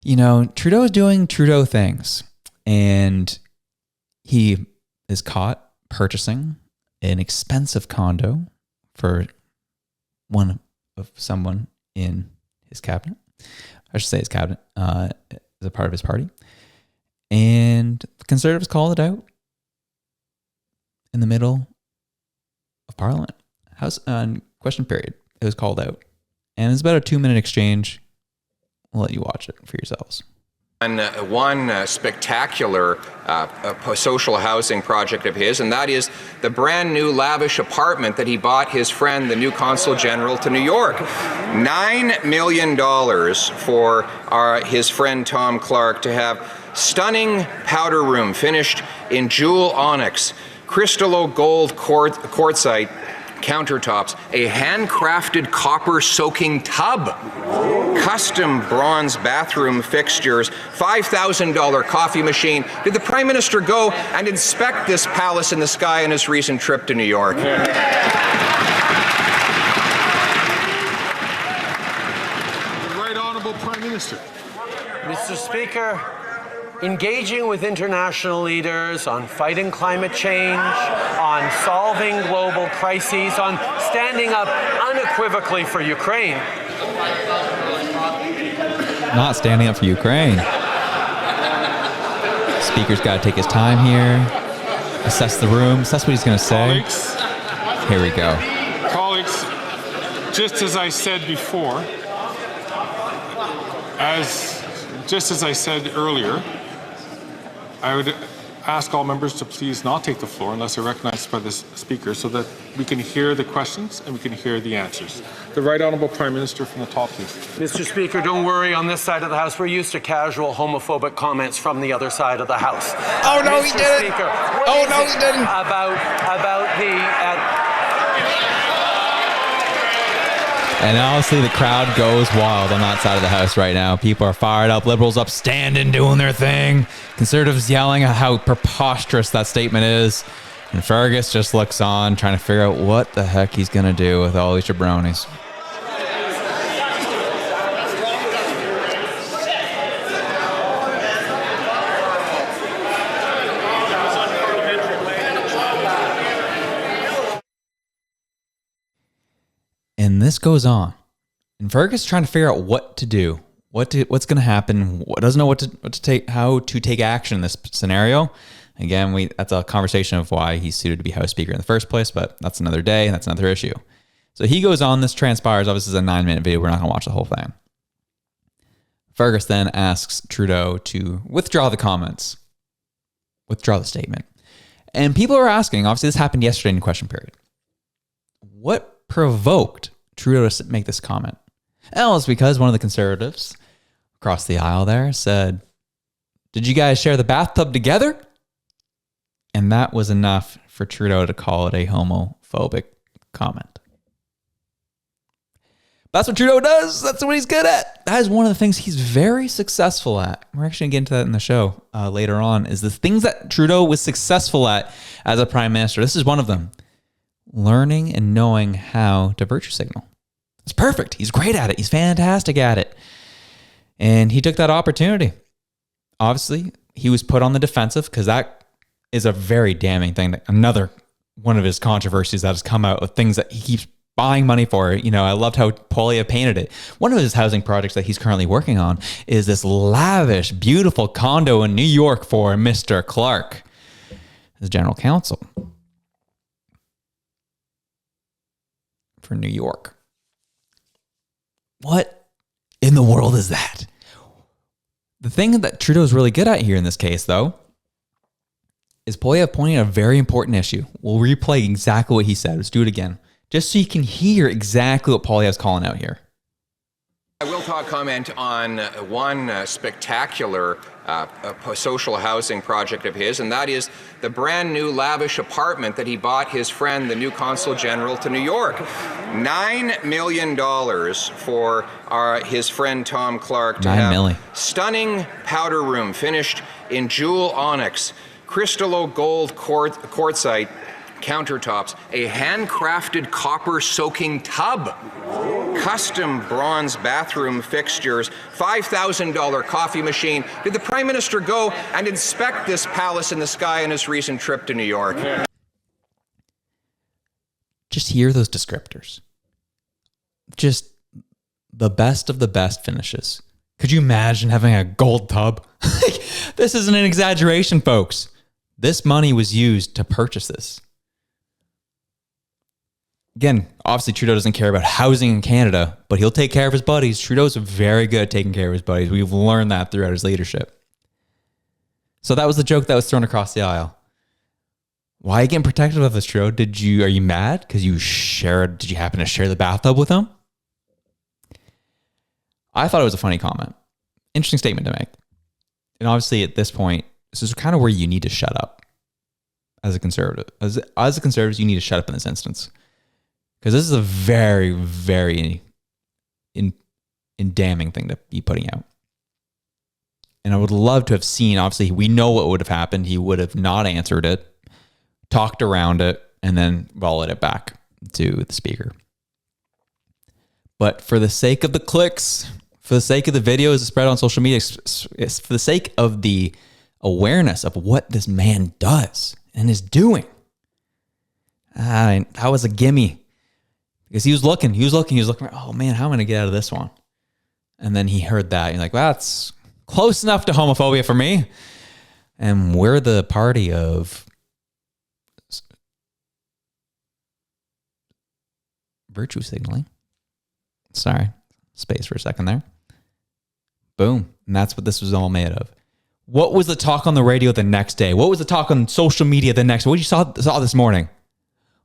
You know, Trudeau is doing Trudeau things, and he is caught purchasing an expensive condo for someone in his cabinet. I should say his cabinet, as a part of his party. And the Conservatives called it out in the middle of Parliament. House question period. It was called out. And it's about a 2-minute exchange. I'll let you watch it for yourselves. One spectacular social housing project of his, and that is the brand new lavish apartment that he bought his friend, the new Consul General to New York. $9 million for his friend Tom Clark to have stunning powder room finished in jewel onyx, crystallo gold quartzite countertops, a handcrafted copper soaking tub, custom bronze bathroom fixtures, $5,000 coffee machine. Did the Prime Minister go and inspect this palace in the sky on his recent trip to New York? The Right Honourable Prime Minister. Mr. Speaker, engaging with international leaders on fighting climate change, on solving global crises, on standing up unequivocally for Ukraine. Not standing up for Ukraine. Speaker's got to take his time here, assess the room, assess what he's going to say. Colleagues, here we go. Colleagues, just as I said before, just as I said earlier, I would ask all members to please not take the floor unless they're recognized by the Speaker so that we can hear the questions and we can hear the answers. The Right Honourable Prime Minister from the top, please. Mr. Speaker, don't worry, on this side of the House, we're used to casual homophobic comments from the other side of the House. Oh, no, Mr. he didn't. Speaker, Oh, no, he didn't. About the... And honestly, the crowd goes wild on that side of the House right now. People are fired up. Liberals up standing, doing their thing. Conservatives yelling at how preposterous that statement is. And Fergus just looks on, trying to figure out what the heck he's going to do with all these jabronis. And this goes on. And Fergus is trying to figure out what to do, what's going to happen, doesn't know how to take action in this scenario. Again, that's a conversation of why he's suited to be House Speaker in the first place, but that's another day and that's another issue. So he goes on, this transpires. Obviously, it's a 9-minute video. We're not going to watch the whole thing. Fergus then asks Trudeau to withdraw the comments, withdraw the statement. And people are asking, obviously this happened yesterday in question period, what provoked Trudeau to make this comment? Well, it's because one of the Conservatives across the aisle there said, "Did you guys share the bathtub together?" And that was enough for Trudeau to call it a homophobic comment. That's what Trudeau does. That's what he's good at. That is one of the things he's very successful at. We're actually going to get into that in the show later on, is the things that Trudeau was successful at as a prime minister. This is one of them. Learning and knowing how to virtue signal. It's perfect. He's great at it. He's fantastic at it. And he took that opportunity. Obviously, he was put on the defensive because that is a very damning thing. Another one of his controversies that has come out with things that he keeps buying money for. You know, I loved how Poilievre painted it. One of his housing projects that he's currently working on is this lavish, beautiful condo in New York for Mr. Clark, his general counsel for New York. What in the world is that? The thing that Trudeau's really good at here in this case, though, is Poilievre pointing at a very important issue. We'll replay exactly what he said. Let's do it again, just so you can hear exactly what Poilievre's calling out here. I will comment on one spectacular social housing project of his, and that is the brand new lavish apartment that he bought his friend, the new Consul General to New York. $9 million for his friend Tom Clark to have stunning powder room finished in jewel onyx, crystallo gold quartzite countertops, a handcrafted copper-soaking tub, custom bronze bathroom fixtures, $5,000 coffee machine. Did the Prime Minister go and inspect this palace in the sky on his recent trip to New York? Just hear those descriptors. Just the best of the best finishes. Could you imagine having a gold tub? This isn't an exaggeration, folks. This money was used to purchase this. Again, obviously Trudeau doesn't care about housing in Canada, but he'll take care of his buddies. Trudeau's very good at taking care of his buddies. We've learned that throughout his leadership. So that was the joke that was thrown across the aisle. Why are you getting protective of this, Trudeau? Are you mad because did you happen to share the bathtub with him? I thought it was a funny comment. Interesting statement to make. And obviously at this point, this is kind of where you need to shut up as a conservative. As a conservative, you need to shut up in this instance. Because this is a very, very damning thing to be putting out. And I would love to have seen, obviously, we know what would have happened. He would have not answered it, talked around it, and then volleyed it back to the speaker. But for the sake of the clicks, for the sake of the videos spread on social media, it's for the sake of the awareness of what this man does and is doing. That was a gimme. Because he was looking, oh man, how am I going to get out of this one? And then he heard that. You're like, well, that's close enough to homophobia for me. And we're the party of virtue signaling. Sorry, space for a second there. Boom. And that's what this was all made of. What was the talk on the radio the next day? What was the talk on social media the next day? What you saw this morning?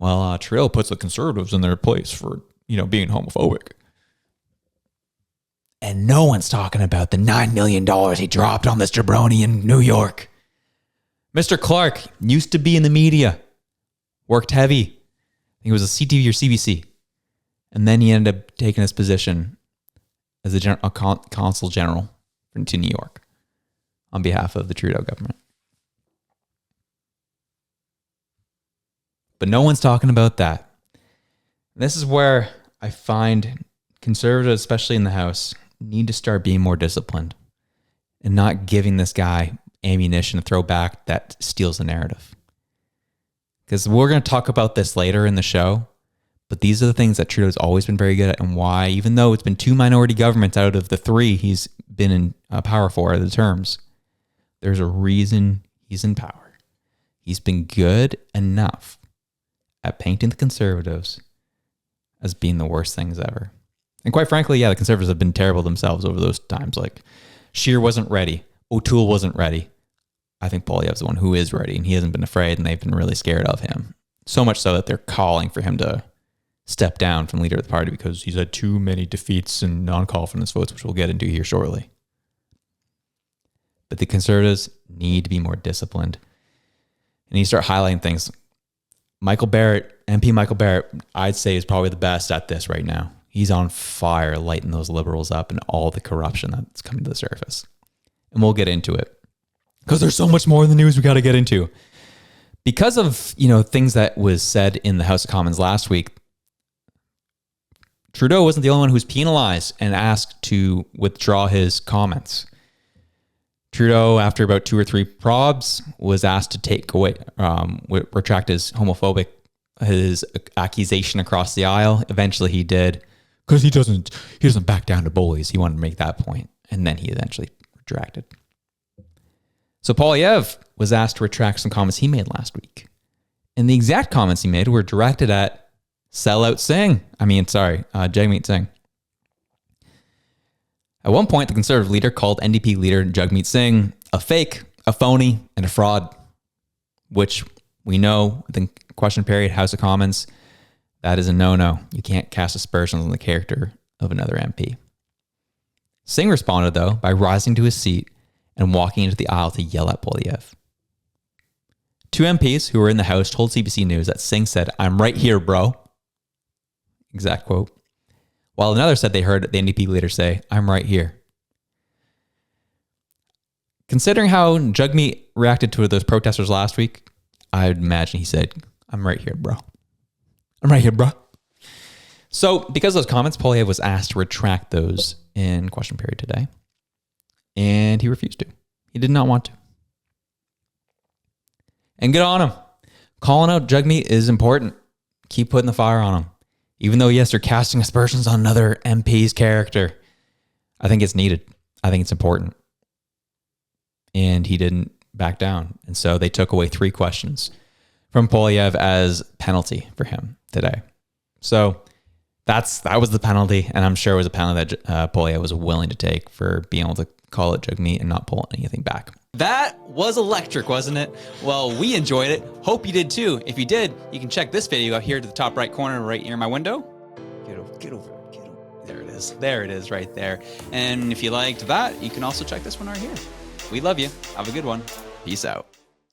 Well, Trudeau puts the Conservatives in their place for, being homophobic. And no one's talking about the $9 million he dropped on this jabroni in New York. Mr. Clark used to be in the media, worked heavy. I think it was a CTV or CBC. And then he ended up taking his position as a consul general to New York on behalf of the Trudeau government. But no one's talking about that. And this is where I find conservatives, especially in the House, need to start being more disciplined and not giving this guy ammunition to throw back that steals the narrative. Because we're going to talk about this later in the show, but these are the things that Trudeau's always been very good at, and why, even though it's been 2 minority governments out of the 3 he's been in power for the terms, there's a reason he's in power. He's been good enough at painting the Conservatives as being the worst things ever. And quite frankly, the Conservatives have been terrible themselves over those times. Like, Scheer wasn't ready. O'Toole wasn't ready. I think Poilievre's the one who is ready, and he hasn't been afraid, and they've been really scared of him. So much so that they're calling for him to step down from leader of the party because he's had too many defeats and non-confidence votes, which we'll get into here shortly. But the Conservatives need to be more disciplined. And you start highlighting things. MP Michael Barrett, I'd say is probably the best at this right now. He's on fire, lighting those Liberals up and all the corruption that's coming to the surface. And we'll get into it because there's so much more in the news we got to get into. Because of, things that was said in the House of Commons last week, Trudeau wasn't the only one who was penalized and asked to withdraw his comments. Trudeau, after about 2 or 3 probs, was asked to retract his accusation across the aisle. Eventually he did, because he doesn't back down to bullies. He wanted to make that point, and then he eventually retracted. So Poilievre was asked to retract some comments he made last week. And the exact comments he made were directed at Jagmeet Singh. At one point, the Conservative leader called NDP leader Jagmeet Singh a fake, a phony, and a fraud, which we know the question period, House of Commons, that is a no-no. You can't cast aspersions on the character of another MP. Singh responded, though, by rising to his seat and walking into the aisle to yell at Poilievre. 2 MPs who were in the House told CBC News that Singh said, "I'm right here, bro." Exact quote. While another said they heard the NDP leader say, "I'm right here." Considering how Jagmeet reacted to those protesters last week, I'd imagine he said, I'm right here, bro. I'm right here, bro. So because of those comments, Poilievre was asked to retract those in question period today. And he refused to. He did not want to. And good on him. Calling out Jagmeet is important. Keep putting the fire on him. Even though, yes, they're casting aspersions on another MP's character, I think it's needed. I think it's important. And he didn't back down. And so they took away 3 questions from Poilievre as penalty for him today. So that was the penalty. And I'm sure it was a penalty that Poilievre was willing to take for being able to call it Jagmeet and not pull anything back. That was electric, wasn't it? Well, we enjoyed it. Hope you did too. If you did, you can check this video out here to the top right corner right near my window. Get over. There it is. There it is right there. And if you liked that, you can also check this one right here. We love you. Have a good one. Peace out.